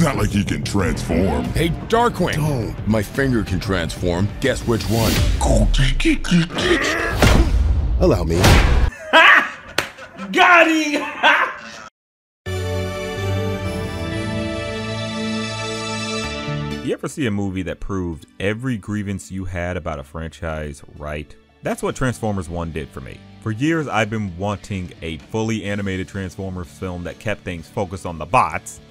Not like he can transform. Hey, Darkwing! Oh, my finger can transform. Guess which one? Allow me. Got him! You ever see a movie that proved every grievance you had about a franchise right? That's what Transformers 1 did for me. For years, I've been wanting a fully animated Transformers film that kept things focused on the bots.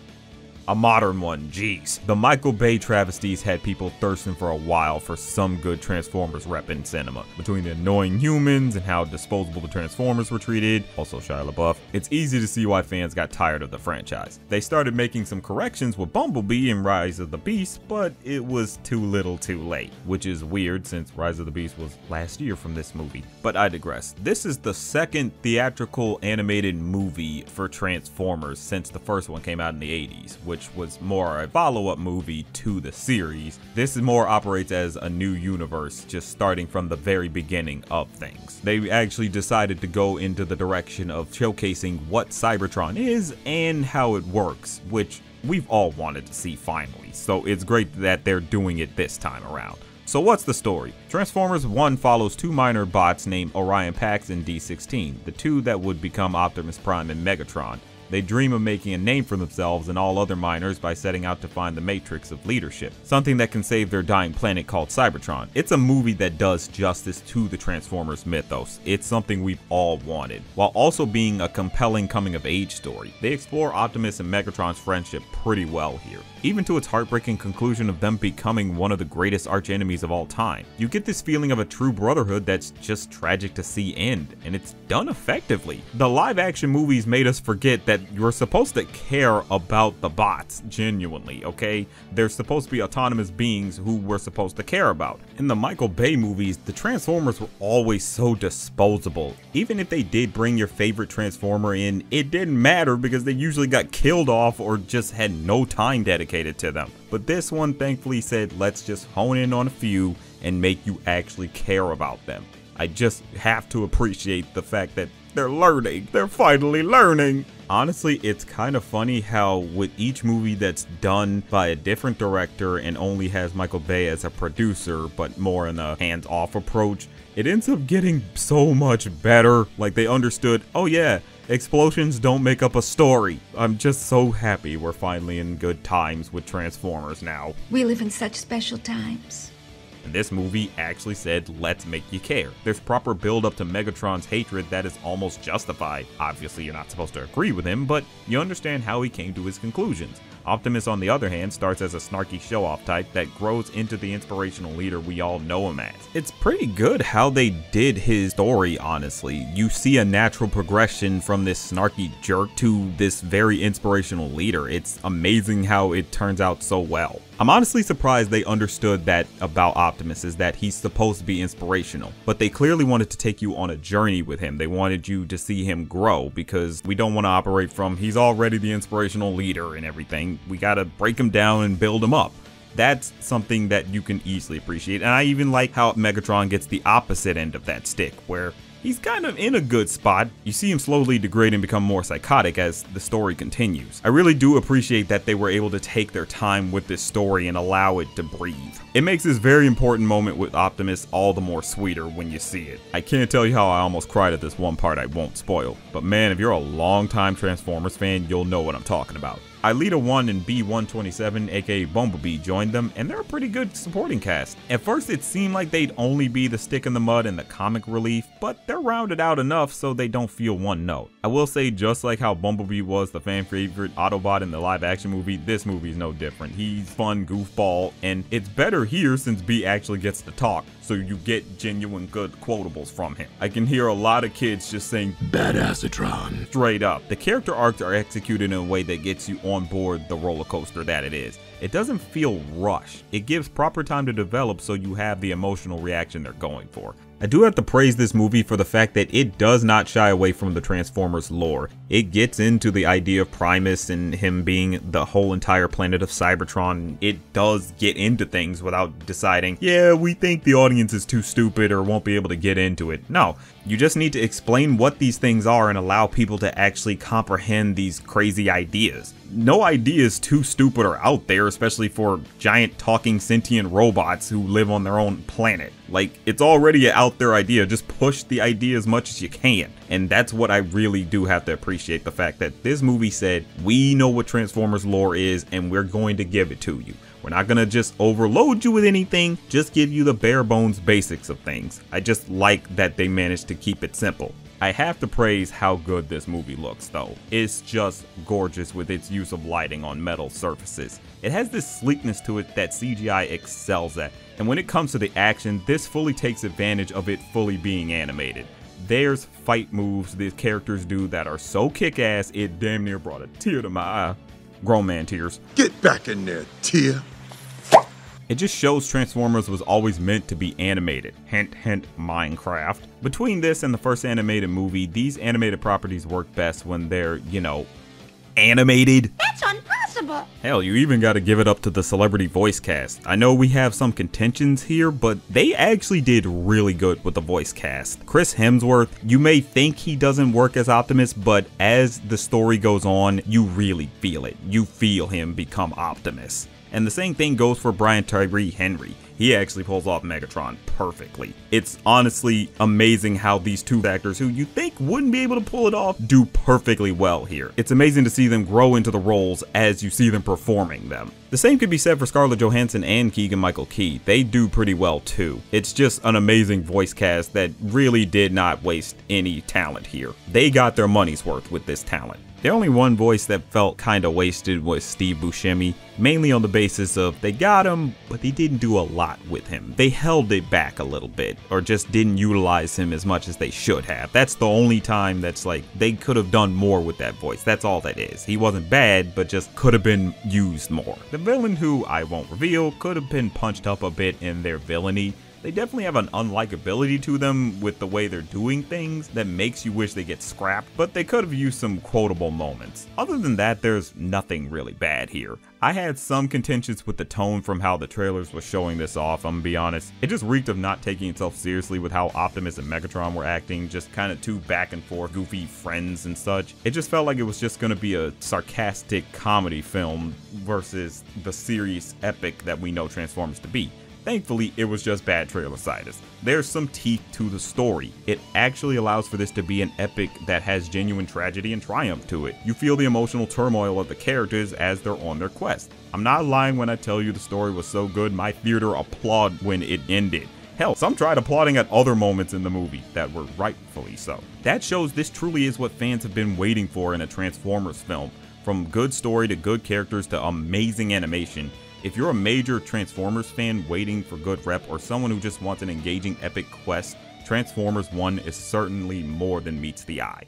A modern one, jeez. The Michael Bay travesties had people thirsting for a while for some good Transformers rep in cinema. Between the annoying humans and how disposable the Transformers were treated, also Shia LaBeouf, it's easy to see why fans got tired of the franchise. They started making some corrections with Bumblebee and Rise of the Beast, but it was too little too late, which is weird since Rise of the Beast was last year from this movie. But I digress. This is the second theatrical animated movie for Transformers since the first one came out in the 80s, which was more a follow-up movie to the series. This more operates as a new universe, just starting from the very beginning of things. They actually decided to go into the direction of showcasing what Cybertron is and how it works, which we've all wanted to see finally, so it's great that they're doing it this time around. So what's the story? Transformers 1 follows two minor bots named Orion Pax and D16, the two that would become Optimus Prime and Megatron. They dream of making a name for themselves and all other minors by setting out to find the matrix of leadership, something that can save their dying planet called Cybertron. It's a movie that does justice to the Transformers mythos. It's something we've all wanted, while also being a compelling coming-of-age story. They explore Optimus and Megatron's friendship pretty well here, even to its heartbreaking conclusion of them becoming one of the greatest archenemies of all time. You get this feeling of a true brotherhood that's just tragic to see end, and it's done effectively. The live-action movies made us forget that you're supposed to care about the bots, genuinely, okay? They're supposed to be autonomous beings who we're supposed to care about. In the Michael Bay movies, the Transformers were always so disposable. Even if they did bring your favorite Transformer in, it didn't matter because they usually got killed off or just had no time dedicated to them. But this one thankfully said, let's just hone in on a few and make you actually care about them. I just have to appreciate the fact that they're learning. They're finally learning. Honestly, it's kind of funny how with each movie that's done by a different director and only has Michael Bay as a producer, but more in a hands-off approach, it ends up getting so much better. Like they understood, oh yeah, explosions don't make up a story. I'm just so happy we're finally in good times with Transformers now. We live in such special times. And this movie actually said, let's make you care. There's proper build up to Megatron's hatred that is almost justified. Obviously, you're not supposed to agree with him, but you understand how he came to his conclusions. Optimus, on the other hand, starts as a snarky show-off type that grows into the inspirational leader we all know him as. It's pretty good how they did his story, honestly. You see a natural progression from this snarky jerk to this very inspirational leader. It's amazing how it turns out so well. I'm honestly surprised they understood that about Optimus, is that he's supposed to be inspirational, but they clearly wanted to take you on a journey with him. They wanted you to see him grow, because we don't want to operate from he's already the inspirational leader and everything. We gotta break him down and build him up. That's something that you can easily appreciate, and I even like how Megatron gets the opposite end of that stick, where he's kind of in a good spot. You see him slowly degrade and become more psychotic as the story continues. I really do appreciate that they were able to take their time with this story and allow it to breathe. It makes this very important moment with Optimus all the more sweeter when you see it. I can't tell you how I almost cried at this one part I won't spoil, but man, if you're a longtime Transformers fan, you'll know what I'm talking about. Ileta 1 and B-127, aka Bumblebee, joined them, and they're a pretty good supporting cast. At first it seemed like they'd only be the stick in the mud and the comic relief, but they're rounded out enough so they don't feel one note. I will say, just like how Bumblebee was the fan favorite Autobot in the live action movie, this movie's no different. He's fun, goofball, and it's better here since B actually gets to talk, so you get genuine good quotables from him. I can hear a lot of kids just saying "Badassatron" straight up. The character arcs are executed in a way that gets you on board the roller coaster that it is. It doesn't feel rushed. It gives proper time to develop so you have the emotional reaction they're going for. I do have to praise this movie for the fact that it does not shy away from the Transformers lore. It gets into the idea of Primus and him being the whole entire planet of Cybertron. It does get into things without deciding, yeah, we think the audience is too stupid or won't be able to get into it. No, you just need to explain what these things are and allow people to actually comprehend these crazy ideas. No idea is too stupid or out there, especially for giant talking sentient robots who live on their own planet. Like, it's already an out there idea, just push the idea as much as you can. And that's what I really do have to appreciate, the fact that this movie said, we know what Transformers lore is and we're going to give it to you. We're not gonna just overload you with anything, just give you the bare bones basics of things. I just like that they managed to keep it simple. I have to praise how good this movie looks though. It's just gorgeous with its use of lighting on metal surfaces. It has this sleekness to it that CGI excels at, and when it comes to the action, this fully takes advantage of it fully being animated. There's fight moves the characters do that are so kick-ass it damn near brought a tear to my eye. Grown man tears. Get back in there, Tia. It just shows Transformers was always meant to be animated. Hint, hint, Minecraft. Between this and the first animated movie, these animated properties work best when they're, you know, animated. That's impossible. Hell, you even gotta give it up to the celebrity voice cast. I know we have some contentions here, but they actually did really good with the voice cast. Chris Hemsworth, you may think he doesn't work as Optimus, but as the story goes on, you really feel it. You feel him become Optimus. And the same thing goes for Brian Tyree Henry. He actually pulls off Megatron perfectly. It's honestly amazing how these two actors who you think wouldn't be able to pull it off do perfectly well here. It's amazing to see them grow into the roles as you see them performing them. The same could be said for Scarlett Johansson and Keegan-Michael Key. They do pretty well too. It's just an amazing voice cast that really did not waste any talent here. They got their money's worth with this talent. The only one voice that felt kinda wasted was Steve Buscemi, mainly on the basis of they got him, but they didn't do a lot with him. They held it back a little bit, or just didn't utilize him as much as they should have. That's the only time that's like, they could have done more with that voice. That's all that is. He wasn't bad, but just could have been used more. The villain, who I won't reveal, could have been punched up a bit in their villainy. They definitely have an unlikability to them with the way they're doing things that makes you wish they get scrapped, but they could have used some quotable moments. Other than that, there's nothing really bad here. I had some contentions with the tone from how the trailers were showing this off, I'm gonna be honest. It just reeked of not taking itself seriously with how Optimus and Megatron were acting, just kind of two back and forth goofy friends and such. It just felt like it was just gonna be a sarcastic comedy film versus the serious epic that we know Transformers to be. Thankfully, it was just bad trailer-citis. There's some teeth to the story. It actually allows for this to be an epic that has genuine tragedy and triumph to it. You feel the emotional turmoil of the characters as they're on their quest. I'm not lying when I tell you the story was so good, my theater applauded when it ended. Hell, some tried applauding at other moments in the movie that were rightfully so. That shows this truly is what fans have been waiting for in a Transformers film. From good story to good characters to amazing animation. If you're a major Transformers fan waiting for good rep, or someone who just wants an engaging epic quest, Transformers 1 is certainly more than meets the eye.